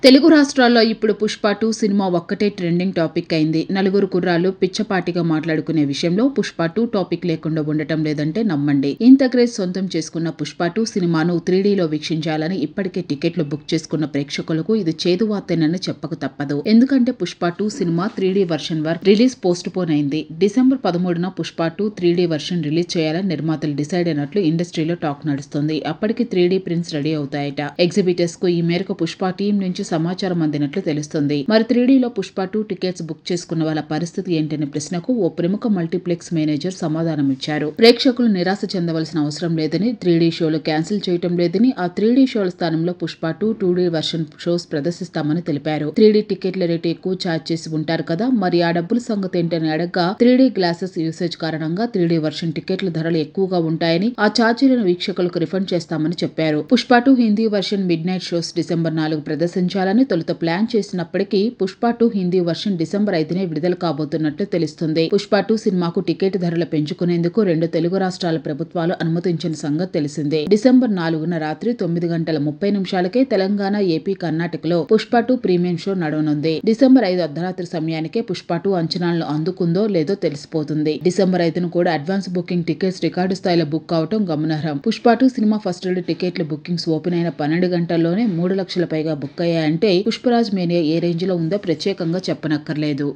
తెలుగు రాష్ట్రాల్లో ఇప్పుడు 'పుష్ప 2' సినిమా ఒక్కటే ట్రెండింగ్ టాపిక్ అయింది. నలుగురు కుర్రాళ్లు పిచ్చపాటిగా మాట్లాడుకునే విషయంలో 'పుష్ప 2' టాపిక్ లేకుండా ఉండటం లేదంటే నమ్మండి. ఇంత క్రేజ్ సొంతం చేసుకున్న 'పుష్ప 2' సినిమాను 3Dలో వీక్షించాలని ఇప్పటికే టికెట్లు బుక్ చేసుకున్న ప్రేక్షకులకు ఇది చేదు వార్తేనని చెప్పక తప్పదు. ఎందుకంటే 'Pushpa 2' cinema 3D version release postpone అయింది. డిసెంబర్ 13న 'పుష్ప 2' 3D వర్షన్ రిలీజ్ చేయాలని నిర్మాతలు డిసైడ్ అయినట్లు ఇండస్ట్రీలో టాక్ నడుస్తుంది. అప్పటికి 3D ప్రింట్స్ రెడీ అవుతాయట. ఎగ్జిబిటర్స్ కు ఈ మేరకు 'పుష్ప' టీం నుంచి సమాచారం అందినట్లు తెలుస్తుంది. మరి 3Dలో 'పుష్ప 2' టికెట్స్ బుక్ చేసుకున్న వాళ్ళ పరిస్థితి ఏంటనే ప్రశ్నకు ఓ ప్రముఖ మల్టీప్లెక్స్ మేనేజర్ సమాధానం ఇచ్చారు. ప్రేక్షకులు నిరాశ చెందవలసిన అవసరం లేదని, 3D షోలు క్యాన్సిల్ చేయటం లేదని, ఆ 3D షోల స్థానంలో 'పుష్ప 2' 2D వర్షన్ షోస్ ప్రదర్శిస్తామని తెలిపారు. 3D టికెట్ల రేటు ఎక్కువ ఛార్జ్ చేసి ఉంటారు కదా, మరి ఆ డబ్బుల సంగతి ఏంటని అడగ్గా 3D గ్లాసెస్ యూసేజ్ కారణంగా 3D వర్షన్ టికెట్ల ధరలు ఎక్కువగా ఉంటాయని, ఆ ఛార్జీలను వీక్షకులకు రిఫండ్ చేస్తామని చెప్పారు. 'Pushpa 2' Hindi version mid night shows December 4 ప్రదర్శించాలని తొలుత ప్లాన్ చేసినప్పటికీ 'పుష్ప 2' హిందీ వర్షన్ డిసెంబర్ 5నే విడుదల కాబోతున్నట్లు తెలుస్తుంది. 'పుష్ప 2' సినిమాకు టికెట్ ధరలు పెంచుకునేందుకు 2 తెలుగు రాష్ట్రాల ప్రభుత్వాలు అనుమతించిన సంగతి తెలిసిందే. డిసెంబర్ 4న రాత్రి 9:30కే తెలంగాణ, ఏపీ, కర్ణాటకలో 'పుష్ప 2' ప్రీమియం షో నడవనుంది. డిసెంబర్ 5 అర్ధరాత్రి సమయానికే 'పుష్ప 2' అంచనాలను అందుకుందో లేదో తెలిసిపోతుంది. డిసెంబర్ 5న కూడా అడ్వాన్స్ బుకింగ్ టికెట్స్ రికార్డు స్థాయిలో బుక్ అవటం గమనార్హం. 'పుష్ప 2' సినిమా ఫస్ట్ డే టికెట్ల బుకింగ్స్ ఓపెన్ అయిన 12 గంటల్లోనే 3 లక్షల పైగా బుక్ అయ్యాయంటే పుష్పరాజ్ మేనియా ఏ రేంజ్ లో ఉందో ప్రత్యేకంగా చెప్పనక్కర్లేదు.